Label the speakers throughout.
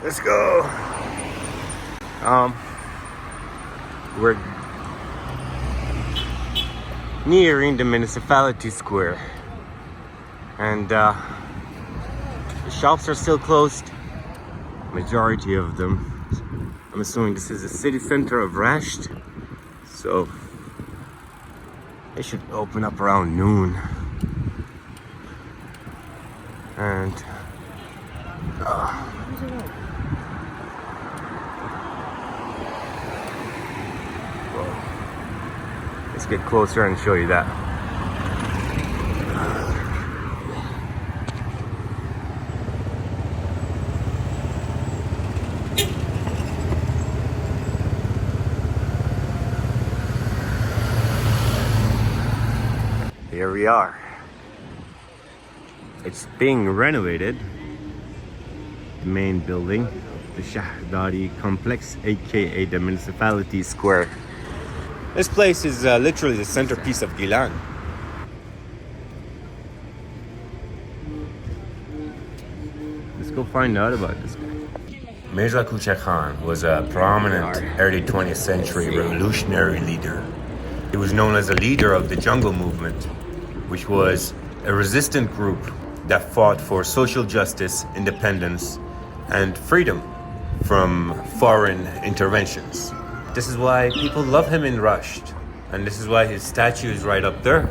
Speaker 1: Let's go. We're nearing the municipality square, and the shops are still closed. Majority of them. I'm assuming this is the city center of Rasht, so it should open up around noon. And let's get closer and show you that. Here we are. It's being renovated. The main building, the Shahdari complex, aka the municipality square. This place is literally the centerpiece of Gilan. Let's go find out about this guy. Mirza Kuchak Khan was a prominent early 20th century revolutionary leader. He was known as a leader of the jungle movement, which was a resistant group that fought for social justice, independence, and freedom from foreign interventions. This is why people love him in Rasht, and this is why his statue is right up there.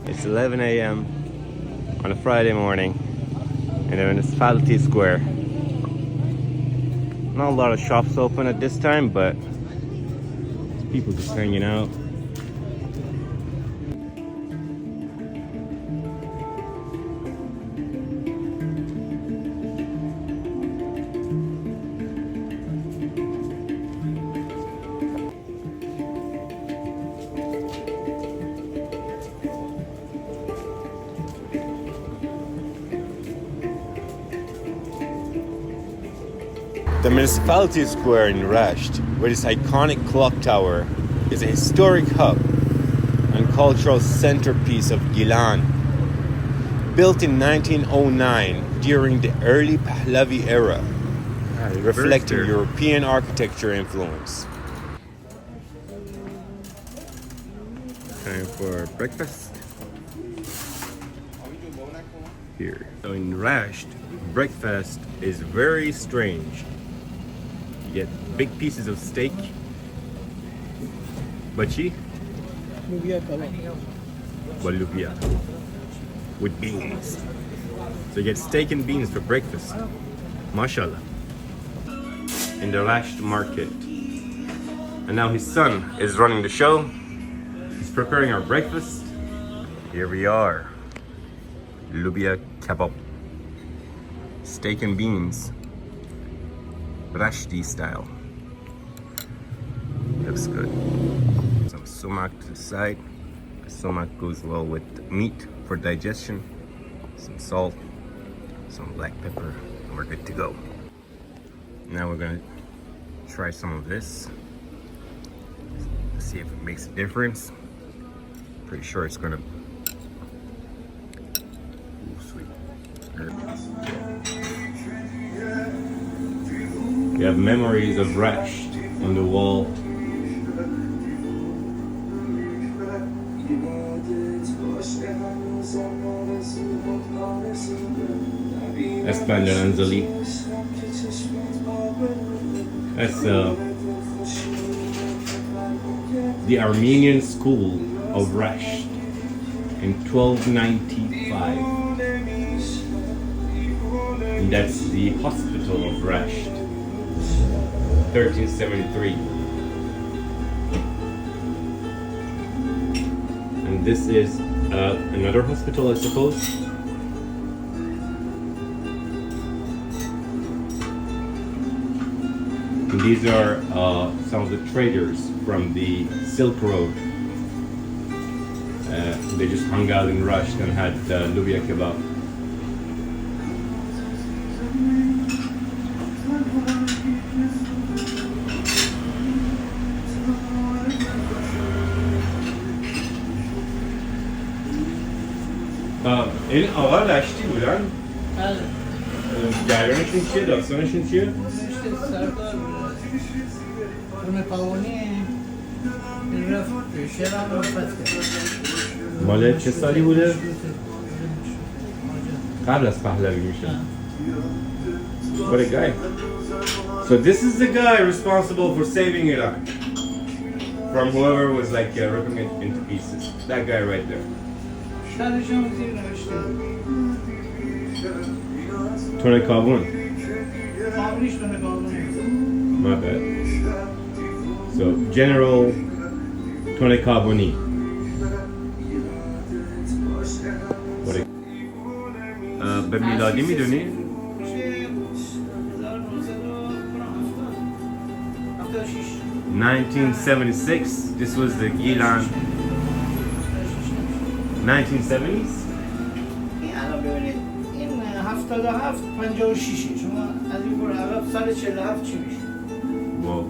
Speaker 1: It's 11 a.m. on a Friday morning in the municipality square. Not a lot of shops open at this time, but people just hanging out. The municipality square in Rasht, with its iconic clock tower, is a historic hub and cultural centerpiece of Gilan. Built in 1909 during the early Pahlavi era, reflecting European architecture influence. Time for breakfast. Here. So in Rasht, breakfast is very strange. You get big pieces of steak, bachi, walubia, with beans. So you get steak and beans for breakfast. Mashallah. In the Rasht market. And now his son is running the show. He's preparing our breakfast. Here we are. Lubia kebab. Steak and beans. Rashti style. Looks good. Some sumac to the side. The sumac goes well with meat for digestion. Some salt, some black pepper, and we're good to go. Now we're gonna try some of this. See if it makes a difference. Pretty sure it's gonna. Ooh, sweet. We have memories of Rasht on the wall. That's Bandar Anzali. That's the Armenian school of Rasht in 1295. And that's the hospital of Rasht. 1373. And this is another hospital, I suppose. And these are some of the traders from the Silk Road. They just hung out in Rasht and had lubia kebab. این آقا رشتی بودن؟
Speaker 2: بله.
Speaker 1: جریانشون چیه؟ داستانشون چیه؟
Speaker 2: سردار اون قوانی این رفت شهران رو فتح کرد.
Speaker 1: مال چه سالی بوده؟ قبل از پهلوی میشه. What a guy. So this is the guy responsible for saving Iran from whoever was like ripping it into pieces. That guy right there.
Speaker 2: شهرشان زیر نوشته
Speaker 1: Tony Kabun.
Speaker 2: قابلیش کنه قابلی.
Speaker 1: My bad. So General Tony Kabuni. به میلادی میدونی؟ 1976. This was the Gilan 1970s.
Speaker 2: این الان ببینید این 77 56 شما از این برو عقب سال 47 چی میشه؟
Speaker 1: Whoa.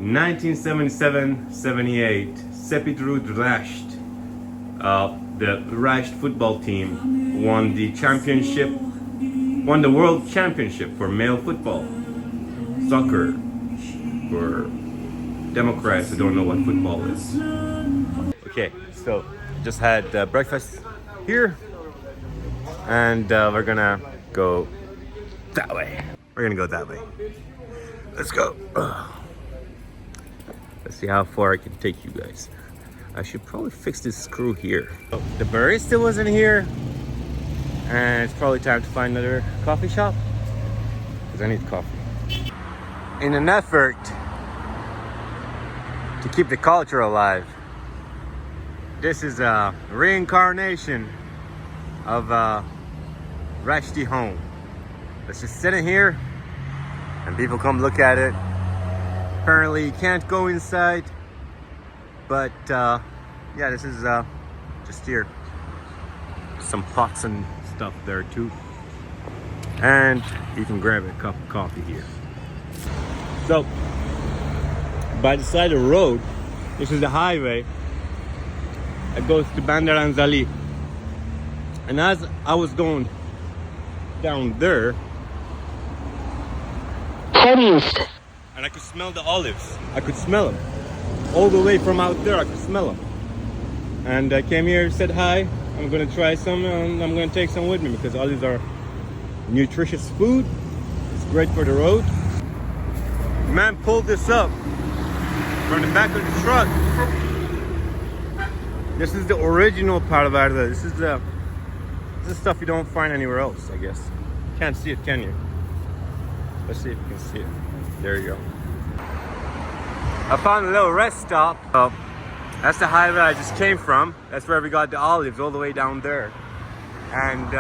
Speaker 1: 1977-78, Sepidrud Rasht, the Rasht football team, won the world championship for male football, soccer, for Democrats who don't know what football is. Okay, so just had breakfast here, and we're gonna go that way. We're gonna go that way. Let's go. Let's see how far I can take you guys. I should probably fix this screw here. The barista wasn't here, and it's probably time to find another coffee shop because I need coffee. In an effort to keep the culture alive, this is a reincarnation of Rashti home. Let's just sit in here and people come look at it. Apparently you can't go inside, but yeah, this is just here. Some pots and stuff there too, and you can grab a cup of coffee here. So by the side of the road, this is the highway that goes to Bandar Anzali, and as I was going down there, and I could smell the olives. I could smell them all the way from out there. I could smell them, and I came here, said hi. I'm gonna try some, and I'm gonna take some with me because olives are nutritious food. It's great for the road. The man pulled this up from the back of the truck. This is the original part of Arda. This is stuff you don't find anywhere else, I guess. Can't see it, can you? Let's see if you can see it. There you go. I found a little rest stop. Oh, that's the highway I just came from. That's where we got the olives, all the way down there. And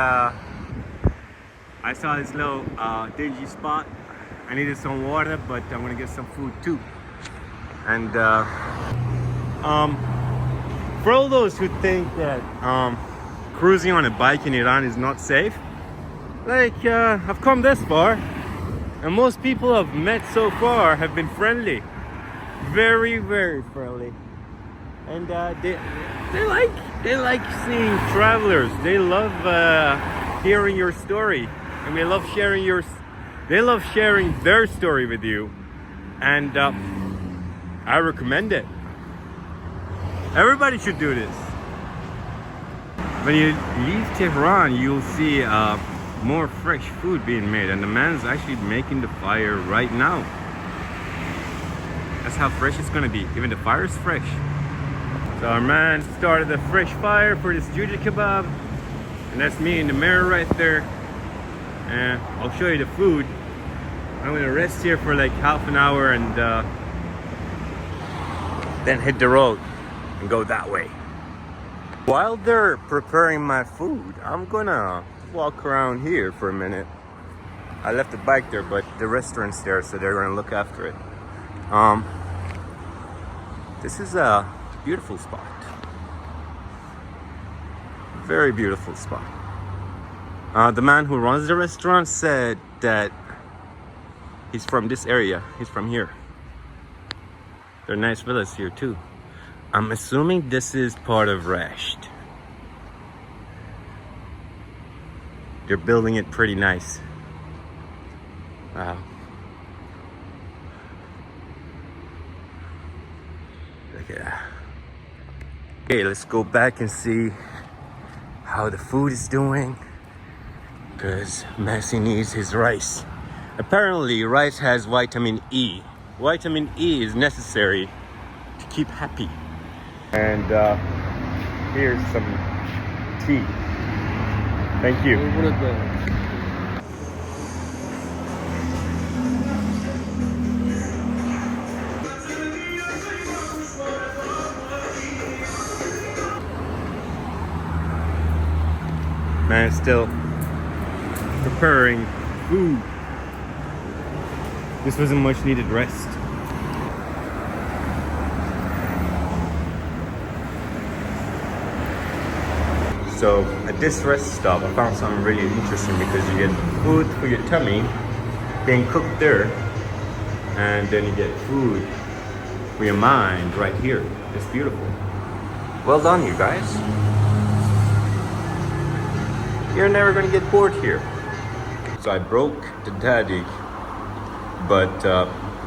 Speaker 1: I saw this little dingy spot. I needed some water, but I'm gonna get some food too. And for all those who think that cruising on a bike in Iran is not safe, like I've come this far, and most people I've met so far have been friendly, very, very friendly. And they like seeing travelers. They love hearing your story, and they love sharing their story with you. And I recommend it. Everybody should do this. When you leave Tehran, you'll see more fresh food being made, and the man's actually making the fire right now. That's how fresh it's gonna be. Even the fire is fresh. So our man started a fresh fire for this juju kebab, and that's me in the mirror right there. And I'll show you the food. I'm gonna rest here for like half an hour and then hit the road and go that way. While they're preparing my food, I'm gonna walk around here for a minute. I left the bike there, but the restaurant's there, so they're gonna look after it. This is a beautiful spot. Very beautiful spot. The man who runs the restaurant said that he's from this area. He's from here. There are nice villas here too. I'm assuming this is part of Rasht. They're building it pretty nice. Wow. Look at that. Okay, let's go back and see how the food is doing. Because Massih needs his rice. Apparently, rice has vitamin E. Vitamin E is necessary to keep happy. And here's some tea. Thank you. Man is still preparing food. This was a much needed rest. So at this rest stop, I found something really interesting because you get food for your tummy being cooked there, and then you get food for your mind right here. It's beautiful. Well done, you guys. You're never gonna get bored here. So I broke the daddy, but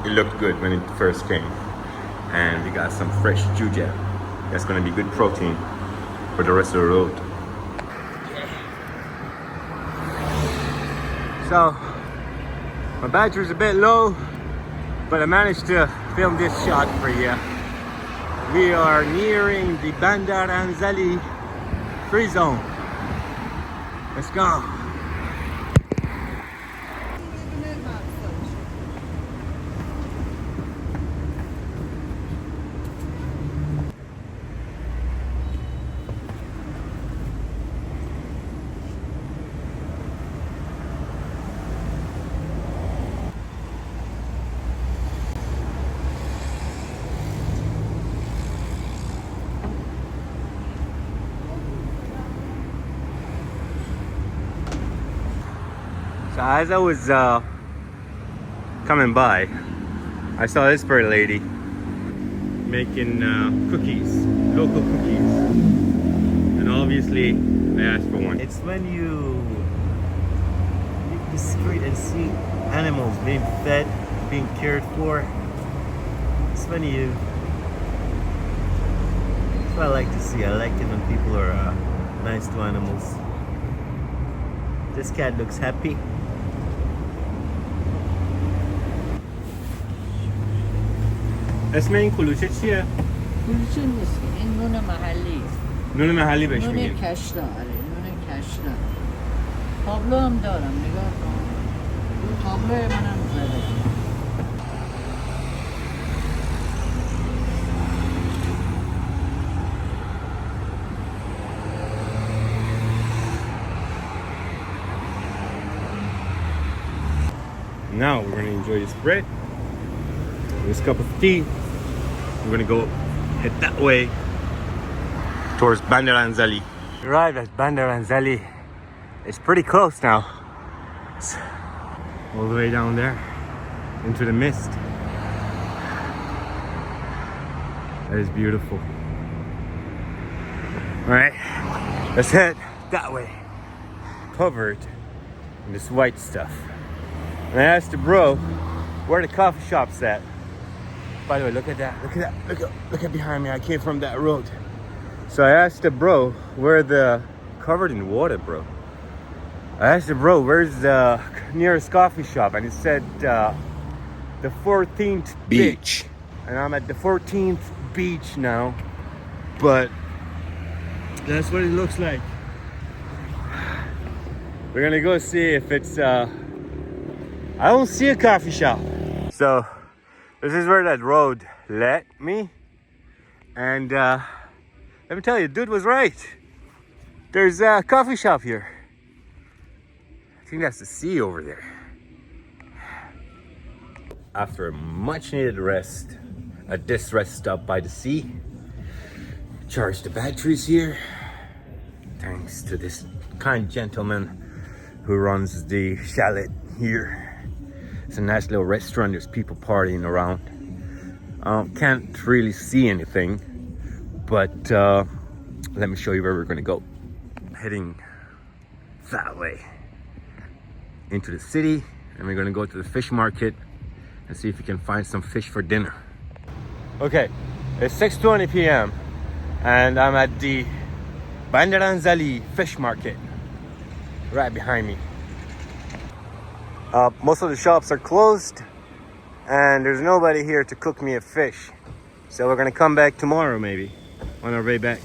Speaker 1: it looked good when it first came. And we got some fresh juja. That's gonna be good protein for the rest of the road. So, my battery's a bit low, but I managed to film this shot for you. We are nearing the Bandar Anzali free zone. Let's go. So as I was coming by, I saw this pretty lady making cookies, local cookies, and obviously I asked for one. It's when you leave the street and see animals being fed, being cared for. It's when you. That's what I like to see. I like it when people are nice to animals. This cat looks happy. اسم این کلوچه چیه؟
Speaker 3: کلوچه نیست، این نون محلی است.
Speaker 1: نون محلی بهش
Speaker 3: نون
Speaker 1: میگیم.
Speaker 3: کشتا، آره نون کشتا. تابلو هم دارم، نگاه کن. اون تابلو منم زده.
Speaker 1: Now we're gonna enjoy this bread, this cup of tea. We're gonna go head that way towards Bandar Anzali. We arrived at Bandar Anzali. It's pretty close now. It's all the way down there into the mist. That is beautiful. All right, let's head that way. Covered in this white stuff. And I asked the bro where the coffee shop's at. By the way, look at that, look at that, look at behind me. I came from that road. So I asked the bro where the, covered in water, bro. I asked the bro, where's the nearest coffee shop? And he said the 14th beach. And I'm at the 14th beach now. But that's what it looks like. We're gonna go see if it's, I don't see a coffee shop. So this is where that road led me. And let me tell you, dude was right. There's a coffee shop here. I think that's the sea over there. After a much needed rest at this rest stop by the sea, charge the batteries here. Thanks to this kind gentleman who runs the chalet here. It's a nice little restaurant. There's people partying around. Can't really see anything, But let me show you where we're gonna go. Heading that way into the city, and we're gonna go to the fish market and see if we can find some fish for dinner. Okay, it's 6:20 p.m. and I'm at the Bandar Anzali fish market right behind me. Most of the shops are closed and there's nobody here to cook me a fish. So we're gonna come back tomorrow maybe on our way back.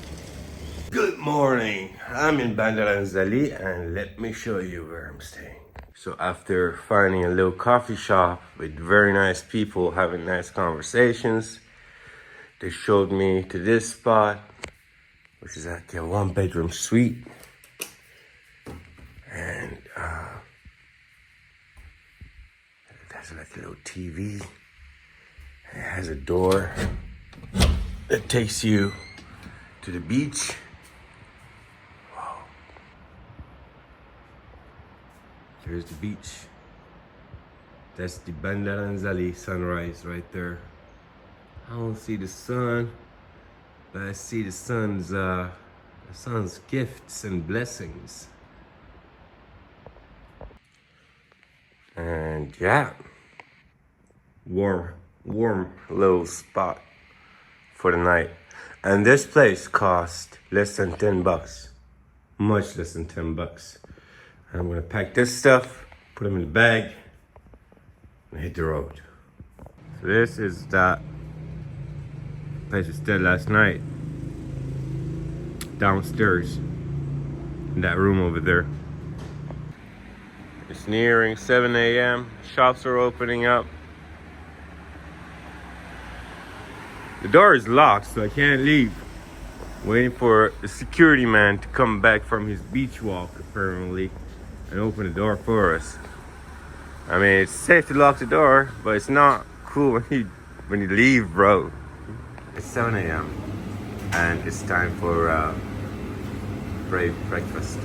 Speaker 1: Good morning. I'm in Bandar Anzali and let me show you where I'm staying. So after finding a little coffee shop with very nice people having nice conversations, they showed me to this spot, which is like a 1-bedroom suite. And there's like a little TV. It has a door that takes you to the beach. Wow. Here's the beach. That's the Bandar Anzali sunrise right there. I don't see the sun, but I see the sun's gifts and blessings. And yeah, warm little spot for the night. And this place cost less than $10, much less than $10. And I'm gonna pack this stuff, put them in the bag, and hit the road. So this is that place we stayed last night, downstairs in that room over there. It's nearing 7 a.m. Shops are opening up. The door is locked, so I can't leave. Waiting for the security man to come back from his beach walk, apparently, and open the door for us. I mean, it's safe to lock the door, but it's not cool when you leave, bro. It's 7 a.m. and it's time for brave breakfast.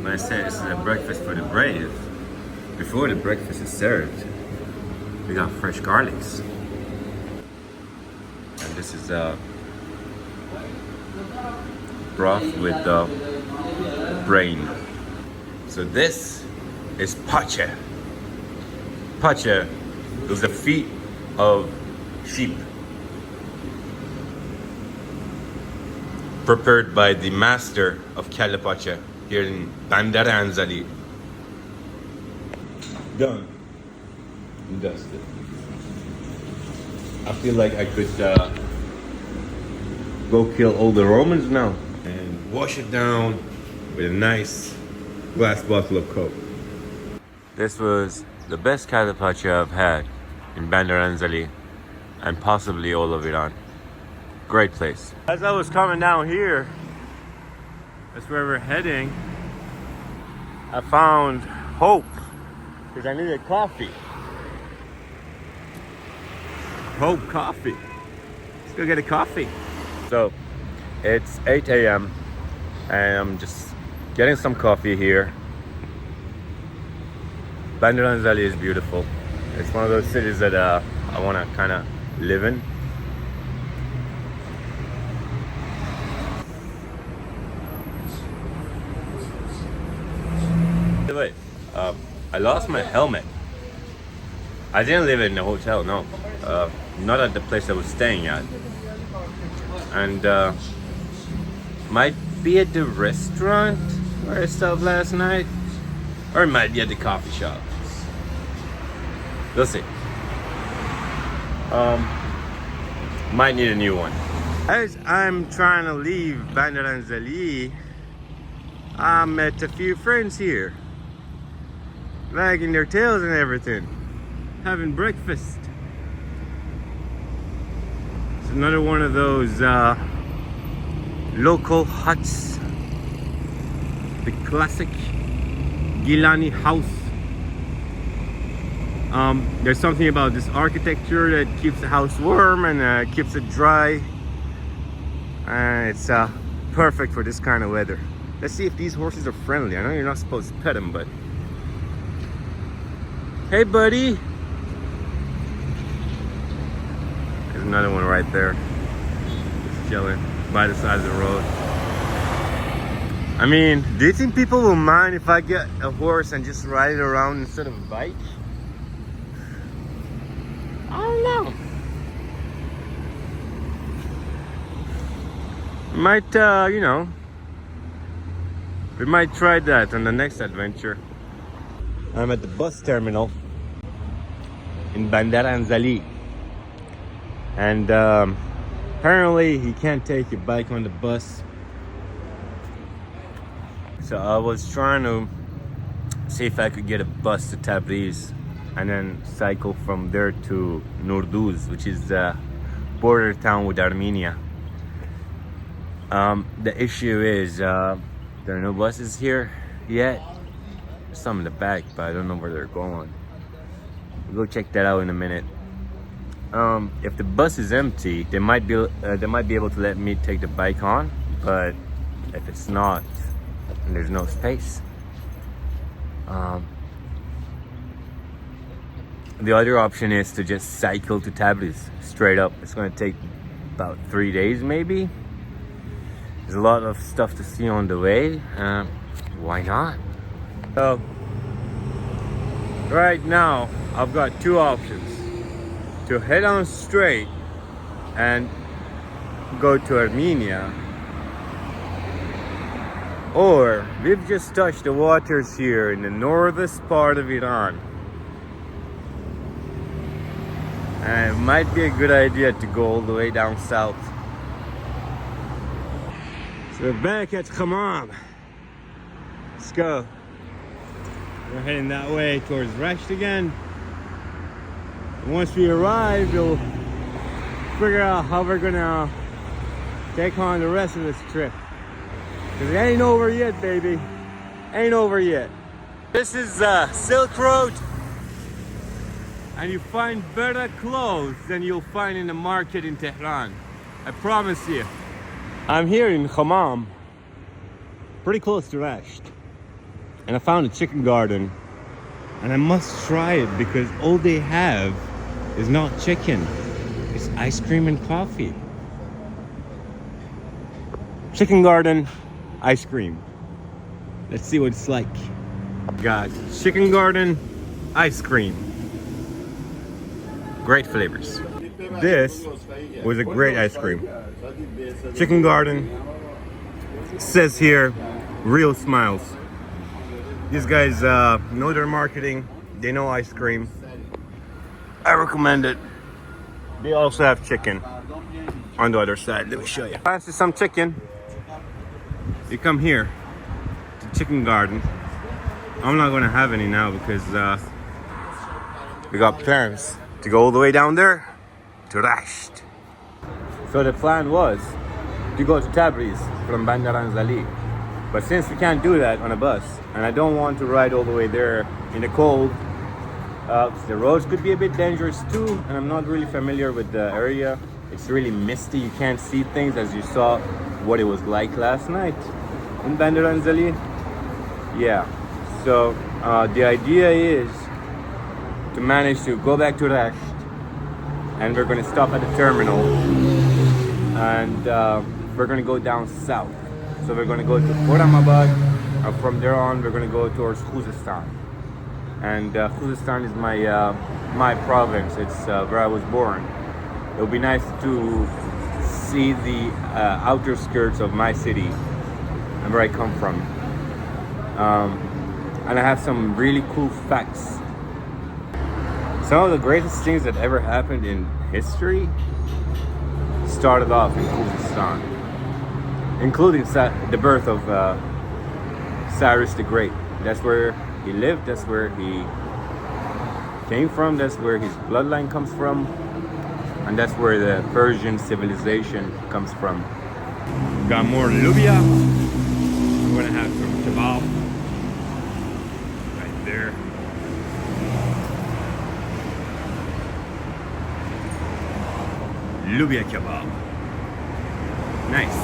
Speaker 1: When I say this is a breakfast for the brave, before the breakfast is served, we got fresh garlics. And this is broth with brain. So this is pacha. Pacha is the feet of sheep, prepared by the master of Kalapacha here in Bandar Anzali. Done and dusted. I feel like I could go kill all the Romans now and wash it down with a nice glass bottle of Coke. This was the best Kalapacha I've had in Bandar Anzali and possibly all of Iran. Great place. As I was coming down here, that's where we're heading, I found hope because I needed coffee. Hope coffee. Let's go get a coffee. So it's 8 a.m. and I'm just getting some coffee here. Bandar Anzali is beautiful. It's one of those cities that I want to kind of live in. Wait, I lost my helmet. I didn't leave it in the hotel, no. Not at the place I was staying at. And might be at the restaurant where I stopped last night, or it might be at the coffee shop. We'll see. Might need a new one. As I'm trying to leave Bandar Anzali, I met a few friends here, wagging their tails and everything, having breakfast. It's another one of those local huts, the classic Gilani house. There's something about this architecture that keeps the house warm and keeps it dry. It's perfect for this kind of weather. Let's see if these horses are friendly. I know you're not supposed to pet them, but... Hey, buddy! There's another one right there. Just chilling by the side of the road. I mean, do you think people will mind if I get a horse and just ride it around instead of a bike? I don't know. Might, you know, we might try that on the next adventure. I'm at the bus terminal in Bandar Anzali. And apparently you can't take your bike on the bus. So I was trying to see if I could get a bus to Tabriz and then cycle from there to Nurduz, which is the border town with Armenia. The issue is there are no buses here yet. There's some in the back, but I don't know where they're going. We'll go check that out in a minute. If the bus is empty, they might be able to let me take the bike on, but if it's not, and there's no space, the other option is to just cycle to Tabriz straight up. It's going to take about 3 days maybe. There's a lot of stuff to see on the way. Why not? So right now I've got two options: to head on straight and go to Armenia, or we've just touched the waters here in the northern part of Iran, and it might be a good idea to go all the way down south. So we're back at Khomam. Let's go. We're heading that way towards Rasht again. And once we arrive, we'll figure out how we're gonna take on the rest of this trip. Cause it ain't over yet, baby. Ain't over yet. This is Silk Road. And you find better clothes than you'll find in the market in Tehran. I promise you. I'm here in Khomam, pretty close to Rasht. And I found a chicken garden. And I must try it because all they have is not chicken. It's ice cream and coffee. Chicken garden, ice cream. Let's see what it's like. Got chicken garden, ice cream. Great flavors. This was a great ice cream. Chicken garden, says here, real smiles. These guys know their marketing. They know ice cream. I recommend it. They also have chicken on the other side. Let me show you. Fancy some chicken? You come here to Chicken Garden. I'm not gonna have any now because we got plans to go all the way down there to Rasht. So the plan was to go to Tabriz from Bandar Anzali. But since we can't do that on a bus, and I don't want to ride all the way there in the cold, the roads could be a bit dangerous too, and I'm not really familiar with the area. It's really misty, you can't see things as you saw what it was like last night in Bandar Anzali. Yeah, so the idea is to manage to go back to Rasht, and we're going to stop at the terminal, and we're going to go down south. So we're going to go to Khomam, and from there on we're going to go towards Khuzestan. And Khuzestan is my province. It's where I was born. It would be nice to see the outer skirts of my city and where I come from. And I have some really cool facts. Some of the greatest things that ever happened in history started off in Khuzestan, including the birth of Cyrus the Great. That's where he lived, that's where he came from, that's where his bloodline comes from, and that's where the Persian civilization comes from. Got more lubia. I'm gonna have some kebab right there. Lubia kebab. Nice.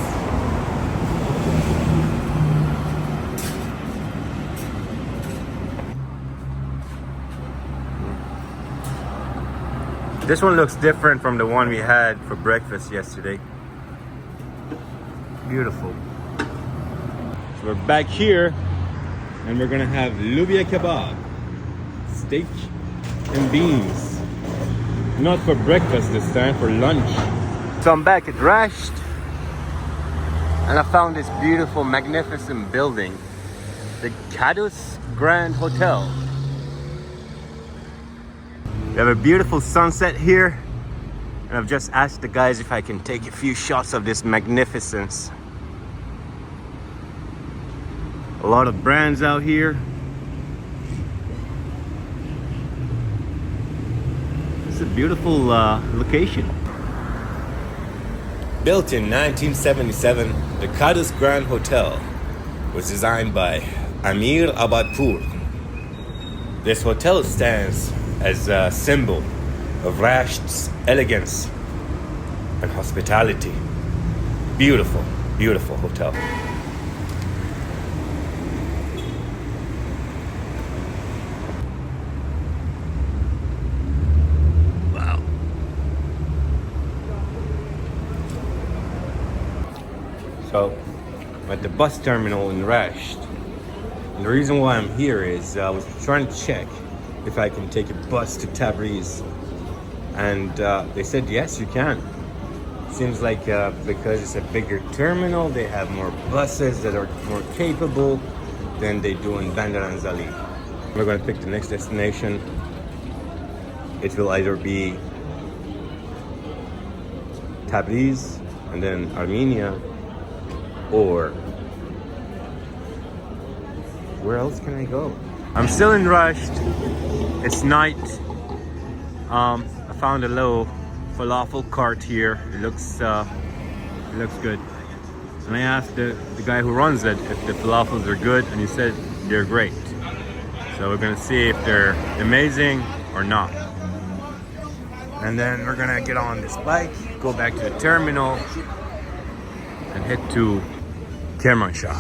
Speaker 1: This one looks different from the one we had for breakfast yesterday. Beautiful. So we're back here and we're gonna have lubia kebab, steak and beans. Not for breakfast this time, for lunch. So I'm back at Rasht and I found this beautiful, magnificent building, the Cadus Grand Hotel. We have a beautiful sunset here, and I've just asked the guys if I can take a few shots of this magnificence. A lot of brands out here. It's a beautiful location. Built in 1977, the Cadus Grand Hotel was designed by Amir Abadpour. This hotel stands as a symbol of Rasht's elegance and hospitality. Beautiful, beautiful hotel. Wow. So, I'm at the bus terminal in Rasht. And the reason why I'm here is I was trying to check if I can take a bus to Tabriz, and they said yes, you can. Seems like because it's a bigger terminal, they have more buses that are more capable than they do in Bandar Anzali. We're going to pick the next destination. It will either be Tabriz and then Armenia, or where else can I go? I'm still in Rasht. It's night. I found a little falafel cart here. It looks good. And I asked the guy who runs it if the falafels are good, and he said they're great. So we're gonna see if they're amazing or not. And then we're gonna get on this bike, go back to the terminal, and head to Kermanshah.